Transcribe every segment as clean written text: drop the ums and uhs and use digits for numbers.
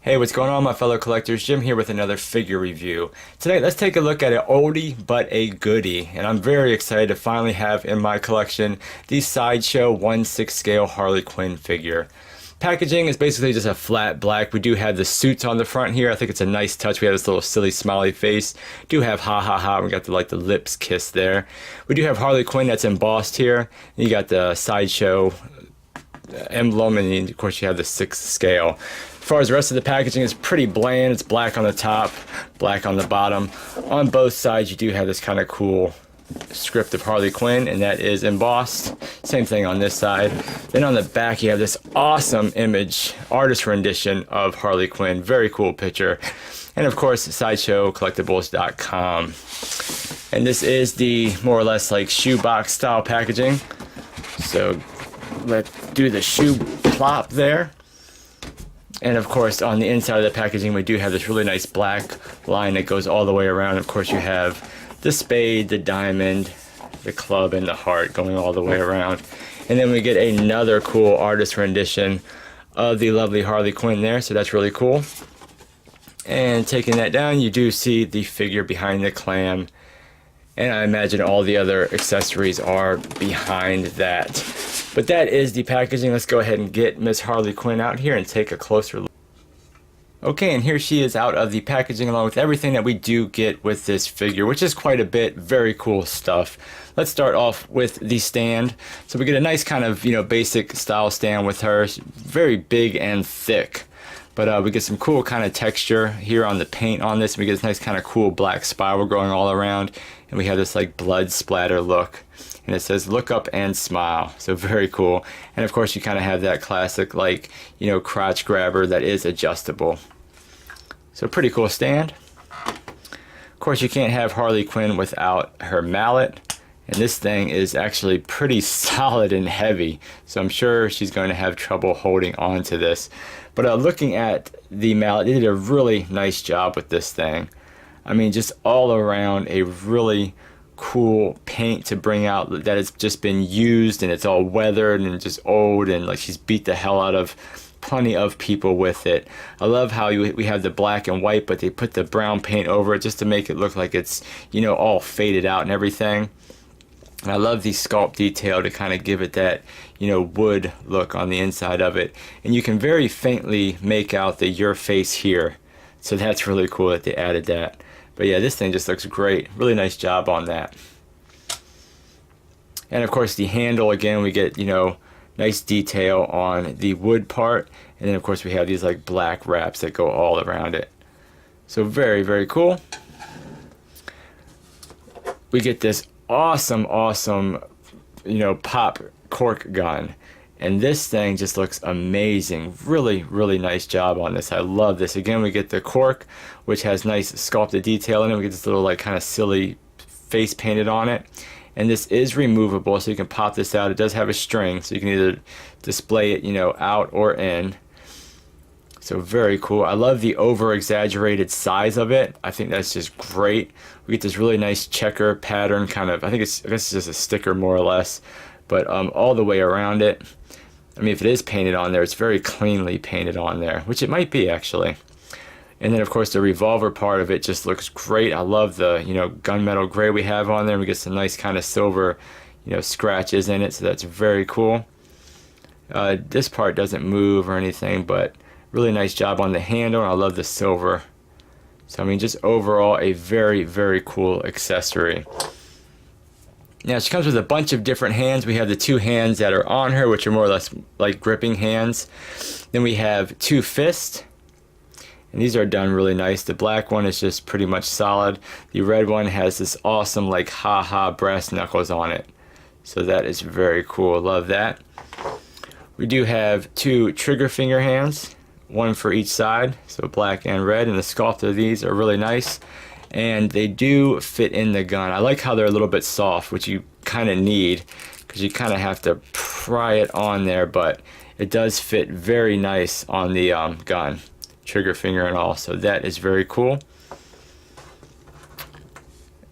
Hey, what's going on, my fellow collectors? Jim here with another figure review. Today, let's take a look at an oldie but a goodie, and I'm very excited to finally have in my collection the Sideshow 1/6 scale Harley Quinn figure. Packaging is basically just a flat black. We do have the suits on the front here. I think it's a nice touch. We have this little silly smiley face. Do have ha ha ha. We got the lips kiss there. We do have Harley Quinn that's embossed here. You got the Sideshow emblem, and of course you have the 6th scale. As far as the rest of the packaging, is pretty bland. It's black on the top, black on the bottom. On both sides you do have this kind of cool script of Harley Quinn, and that is embossed. Same thing on this side. Then on the back you have this awesome image, artist rendition of Harley Quinn. Very cool picture. And of course sideshowcollectibles.com. And this is the more or less like shoebox style packaging. So let's do the shoe plop there. And of course on the inside of the packaging we do have this really nice black line that goes all the way around. Of course you have the spade, the diamond, the club, and the heart going all the way around. And then we get another cool artist rendition of the lovely Harley Quinn there, so that's really cool. And taking that down, you do see the figure behind the clam, and I imagine all the other accessories are behind that. But that is the packaging. Let's go ahead and get Miss Harley Quinn out here and take a closer look. Okay, and here she is out of the packaging along with everything that we do get with this figure, which is quite a bit. Very cool stuff. Let's start off with the stand. So we get a nice kind of, basic style stand with her. Very big and thick. But we get some cool kind of texture here on the paint on this. We get this nice kind of cool black spiral going all around. And we have this like blood splatter look. And it says look up and smile. So very cool. And of course you kind of have that classic crotch grabber that is adjustable. So pretty cool stand. Of course you can't have Harley Quinn without her mallet. And this thing is actually pretty solid and heavy. So I'm sure she's going to have trouble holding on to this. But looking at the mallet, they did a really nice job with this thing. I mean, just all around a really cool paint to bring out that has just been used, and it's all weathered and just old, and like she's beat the hell out of plenty of people with it. I love how we have the black and white, but they put the brown paint over it just to make it look like it's all faded out and everything. And I love the sculpt detail to kind of give it that wood look on the inside of it, and you can very faintly make out the your face here, so that's really cool that they added that. But yeah, this thing just looks great. Really nice job on that. And of course the handle, again, we get, nice detail on the wood part. And then of course we have these like black wraps that go all around it. So very, very cool. We get this awesome, pop cork gun. And this thing just looks amazing. Really, really nice job on this. I love this. Again, we get the cork, which has nice sculpted detail in it. We get this little like kind of silly face painted on it. And this is removable, so you can pop this out. It does have a string, so you can either display it, out or in. So very cool. I love the over-exaggerated size of it. I think that's just great. We get this really nice checker pattern kind of, I guess it's just a sticker more or less, but all the way around it. I mean, if it is painted on there, it's very cleanly painted on there, which it might be actually. And then of course the revolver part of it just looks great. I love the gunmetal gray we have on there. We get some nice kind of silver scratches in it, so that's very cool. This part doesn't move or anything, but really nice job on the handle, and I love the silver. So I mean, just overall a very, very cool accessory. Now she comes with a bunch of different hands. We have the 2 hands that are on her, which are more or less like gripping hands. Then we have 2 fists, and these are done really nice. The black one is just pretty much solid. The red one has this awesome like ha-ha brass knuckles on it. So that is very cool. Love that. We do have 2 trigger finger hands, one for each side, so black and red, and the sculpt of these are really nice. And they do fit in the gun. I like how they're a little bit soft, which you kind of need because you kind of have to pry it on there, but it does fit very nice on the gun, trigger finger and all, so that is very cool.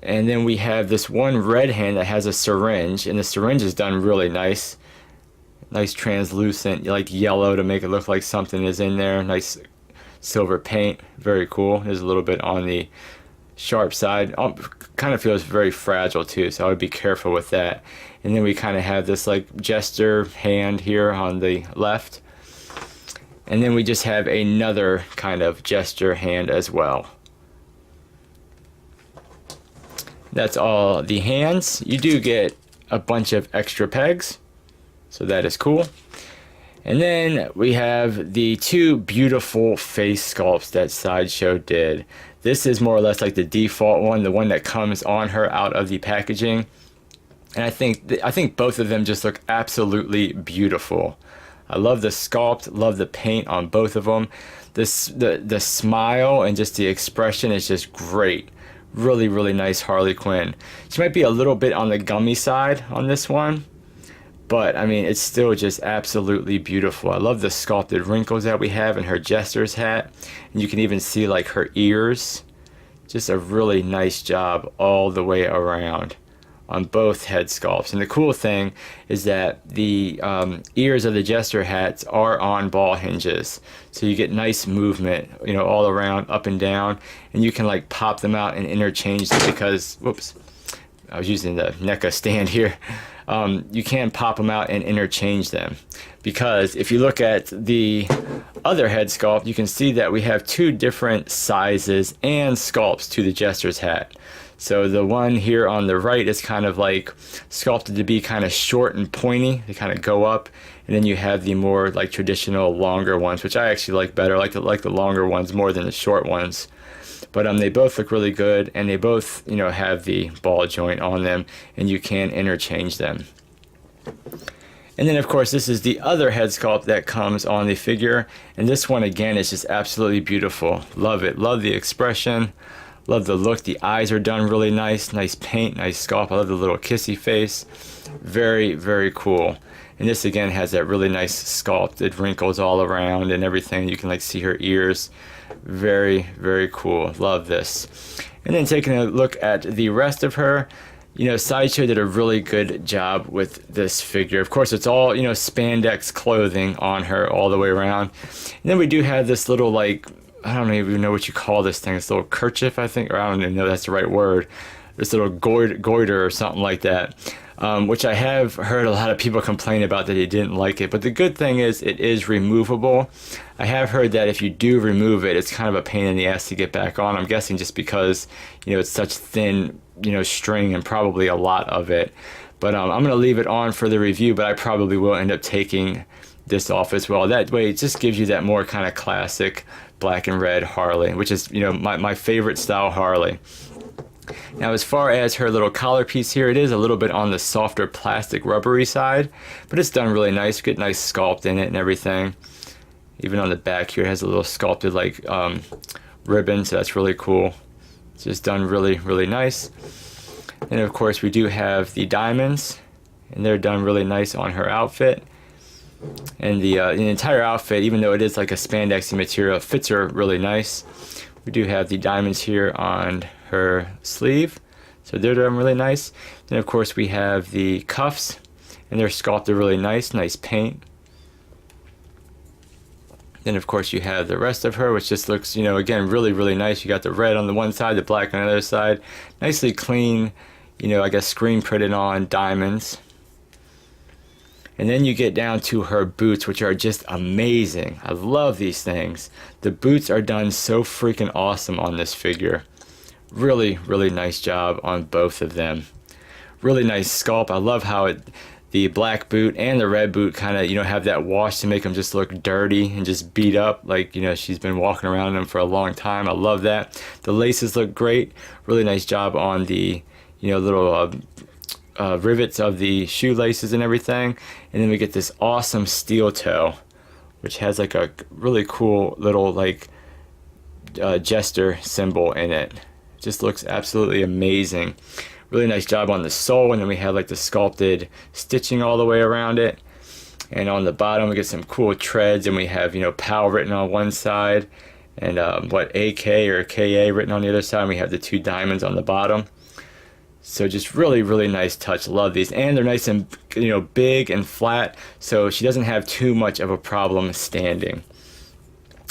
And then we have this one red hand that has a syringe, and the syringe is done really nice. Nice translucent like yellow to make it look like something is in there. Nice silver paint. Very cool. There's a little bit on the sharp side. Kind of feels very fragile too, so I would be careful with that. And then we kind of have this like jester hand here on the left. And then we just have another kind of jester hand as well. That's all the hands. You do get a bunch of extra pegs, so that is cool. And then we have the two beautiful face sculpts that Sideshow did. This is more or less like the default one, the one that comes on her out of the packaging. And I think both of them just look absolutely beautiful. I love the sculpt, love the paint on both of them. The smile and just the expression is just great. Really, really nice Harley Quinn. She might be a little bit on the gummy side on this one, but I mean, it's still just absolutely beautiful. I love the sculpted wrinkles that we have in her jester's hat. And you can even see like her ears. Just a really nice job all the way around on both head sculpts. And the cool thing is that the ears of the jester hats are on ball hinges, so you get nice movement, you know, all around, up and down, and you can like pop them out and interchange them because, whoops, I was using the NECA stand here. You can pop them out and interchange them, because if you look at the other head sculpt, you can see that we have two different sizes and sculpts to the jester's hat. So the one here on the right is kind of like sculpted to be kind of short and pointy. They kind of go up, and then you have the more like traditional longer ones, which I actually like better. I like the longer ones more than the short ones. But they both look really good, and they both, you know, have the ball joint on them, and you can interchange them. And then of course this is the other head sculpt that comes on the figure, and this one again is just absolutely beautiful. Love it. Love the expression. Love the look. The eyes are done really nice. Nice paint, nice sculpt. I love the little kissy face. Very, very cool. And this again has that really nice sculpted wrinkles all around and everything. You can like see her ears. Very, very cool. Love this. And then taking a look at the rest of her, you know, Sideshow did a really good job with this figure. Of course, it's all, you know, spandex clothing on her all the way around. And then we do have this little like, I don't even know what you call this thing. This little kerchief, I think, or I don't even know if that's the right word. This little goiter or something like that, which I have heard a lot of people complain about that they didn't like it. But the good thing is it is removable. I have heard that if you do remove it, it's kind of a pain in the ass to get back on. I'm guessing just because, you know, it's such thin, you know, string and probably a lot of it. But I'm going to leave it on for the review, but I probably will end up taking this off as well. That way it just gives you that more kind of classic black and red Harley, which is, you know, my favorite style Harley. Now as far as her little collar piece here, it is a little bit on the softer plastic rubbery side, but it's done really nice. You get nice sculpt in it and everything. Even on the back here it has a little sculpted like ribbon, so that's really cool. It's just done really, really nice. And of course we do have the diamonds, and they're done really nice on her outfit. And the entire outfit, even though it is like a spandexy material, fits her really nice. We do have the diamonds here on her sleeve, so they're done really nice. Then of course we have the cuffs, and they're sculpted really nice, nice paint. Then of course you have the rest of her, which just looks, you know, again, really, really nice. You got the red on the one side, the black on the other side. Nicely clean, you know, I guess screen printed on diamonds. And then you get down to her boots, which are just amazing. I love these things. The boots are done so freaking awesome on this figure. Really, really nice job on both of them. Really nice sculpt. I love how the black boot and the red boot kind of, you know, have that wash to make them just look dirty and just beat up. Like, you know, she's been walking around in them for a long time. I love that. The laces look great. Really nice job on the, you know, little rivets of the shoelaces and everything. And then we get this awesome steel toe, which has like a really cool little like jester symbol in it. Just looks absolutely amazing. Really nice job on the sole, and then we have like the sculpted stitching all the way around it. And on the bottom we get some cool treads, and we have, you know, PAL written on one side, and what, AK or KA written on the other side, and we have the two diamonds on the bottom. So just really, really nice touch. Love these. And they're nice and, you know, big and flat, so she doesn't have too much of a problem standing.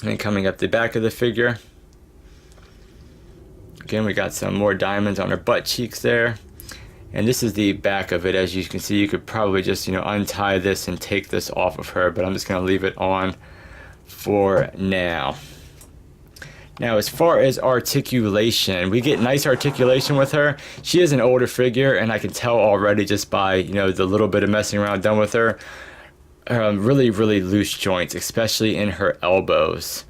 And then coming up the back of the figure, again, we got some more diamonds on her butt cheeks there. And this is the back of it. As you can see, you could probably just, untie this and take this off of her, but I'm just going to leave it on for now. Now, as far as articulation, we get nice articulation with her. She is an older figure, and I can tell already just by, the little bit of messing around done with her. Really, really loose joints, especially in her elbows.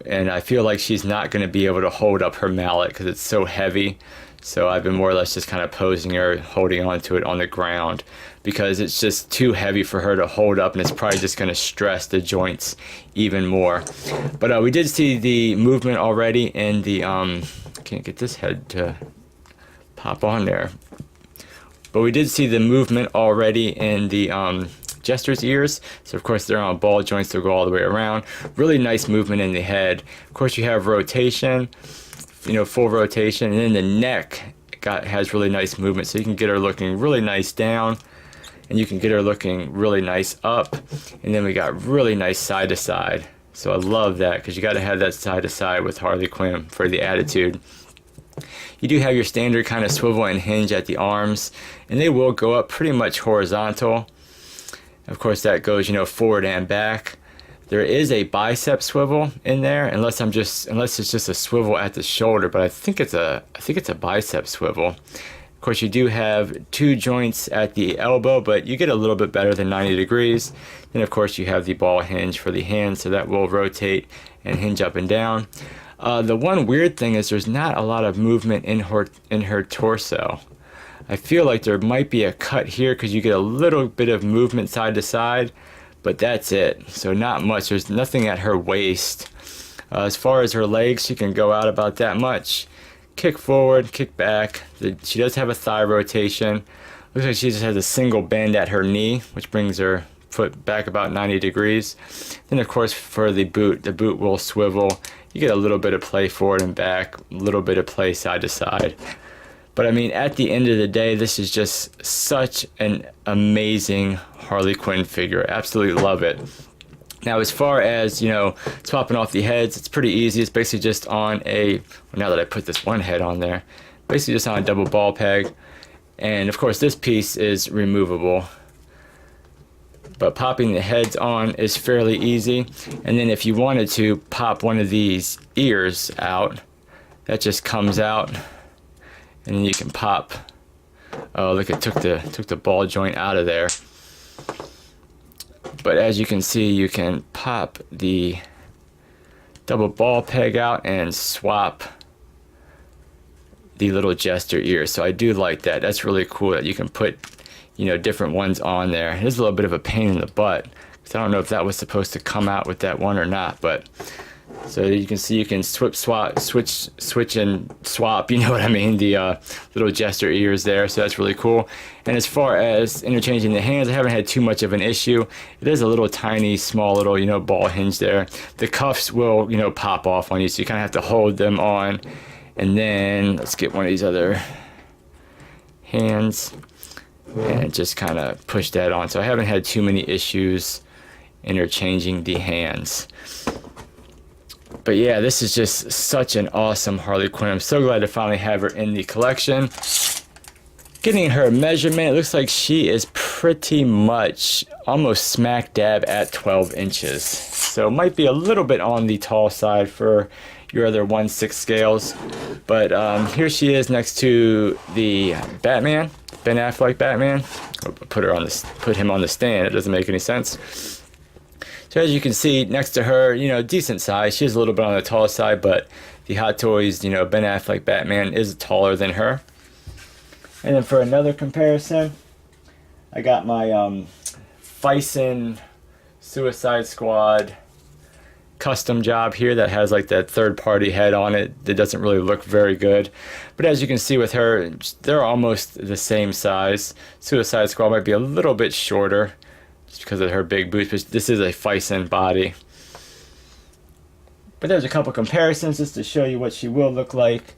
And I feel like she's not going to be able to hold up her mallet because it's so heavy. So I've been more or less just kind of posing her, holding onto it on the ground because it's just too heavy for her to hold up, and it's probably just going to stress the joints even more. But we did see the movement already in the, can't get this head to pop on there. But we did see the movement already in the jester's ears. So of course they're on ball joints, they'll go all the way around. Really nice movement in the head. Of course you have rotation, full rotation, and then the neck has really nice movement, so you can get her looking really nice down, and you can get her looking really nice up, and then we got really nice side to side. So I love that because you got to have that side to side with Harley Quinn for the attitude. You do have your standard kind of swivel and hinge at the arms, and they will go up pretty much horizontal. Of course that goes forward and back. There is a bicep swivel in there, unless it's just a swivel at the shoulder, but I think it's a bicep swivel. Of course, you do have two joints at the elbow, but you get a little bit better than 90 degrees. Then of course you have the ball hinge for the hand, so that will rotate and hinge up and down. The one weird thing is there's not a lot of movement in her torso. I feel like there might be a cut here because you get a little bit of movement side to side, but that's it. So not much. There's nothing at her waist. As far as her legs, she can go out about that much. Kick forward, kick back. She does have a thigh rotation. Looks like she just has a single bend at her knee, which brings her foot back about 90 degrees. Then of course for the boot will swivel. You get a little bit of play forward and back, a little bit of play side to side. But I mean, at the end of the day, this is just such an amazing Harley Quinn figure. Absolutely love it. Now, as far as, swapping off the heads, it's pretty easy. It's basically just on now that I put this one head on there, basically just on a double ball peg. And of course, this piece is removable. But popping the heads on is fairly easy. And then if you wanted to pop one of these ears out, that just comes out. And then you can pop. Oh, look, it took the ball joint out of there. But as you can see, you can pop the double ball peg out and swap the little jester ears. So I do like that. That's really cool that you can put, different ones on there. It is a little bit of a pain in the butt, because I don't know if that was supposed to come out with that one or not, but so you can see you can switch and swap, you know what I mean, the little jester ears there, so that's really cool. And as far as interchanging the hands, I haven't had too much of an issue. It is a little tiny, small little, ball hinge there. The cuffs will, pop off on you, so you kind of have to hold them on. And then let's get one of these other hands and just kind of push that on. So I haven't had too many issues interchanging the hands. But yeah, this is just such an awesome Harley Quinn. I'm so glad to finally have her in the collection. Getting her measurement, it looks like she is pretty much almost smack dab at 12 inches. So it might be a little bit on the tall side for your other 1/6 scales. But here she is next to the Batman, Ben Affleck Batman. I'll put him on the stand. It doesn't make any sense. So as you can see, next to her, decent size. She is a little bit on the tall side, but the Hot Toys, Ben Affleck Batman is taller than her. And then for another comparison, I got my Fison Suicide Squad custom job here that has like that third-party head on it that doesn't really look very good. But as you can see with her, they're almost the same size. Suicide Squad might be a little bit shorter, because of her big boots, but this is a Fison body. But there's a couple comparisons just to show you what she will look like.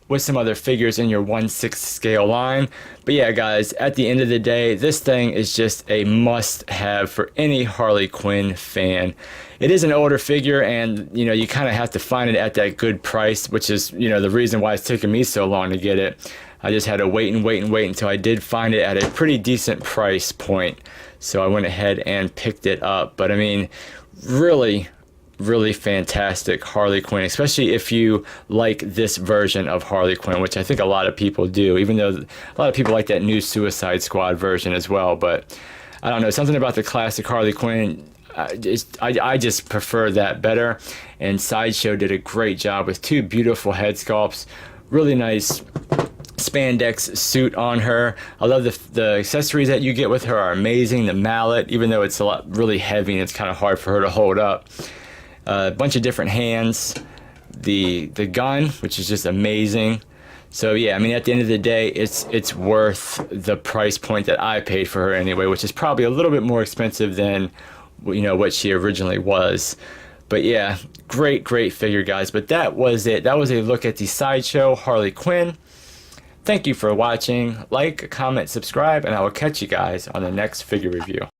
with some other figures in your 1/6 scale line. But yeah, guys, at the end of the day, this thing is just a must-have for any Harley Quinn fan. It is an older figure, and you know, you kind of have to find it at that good price, which is, you know, the reason why it's taken me so long to get it. I just had to wait and wait and wait until I did find it at a pretty decent price point. So I went ahead and picked it up. But I mean, really fantastic Harley Quinn, especially if you like this version of Harley Quinn, which I think a lot of people do, even though a lot of people like that new Suicide Squad version as well. But I don't know, something about the classic Harley Quinn, I just prefer that better. And Sideshow did a great job with 2 beautiful head sculpts, really nice spandex suit on her. I love the accessories that you get with her are amazing. The mallet, even though it's really heavy and it's kind of hard for her to hold up. A bunch of different hands, the gun, which is just amazing. So yeah, I mean, at the end of the day, it's worth the price point that I paid for her anyway, which is probably a little bit more expensive than, you know, what she originally was. But yeah, great figure, guys. But that was it. That was a look at the Sideshow Harley Quinn. Thank you for watching. Like, comment, subscribe, and I will catch you guys on the next figure review.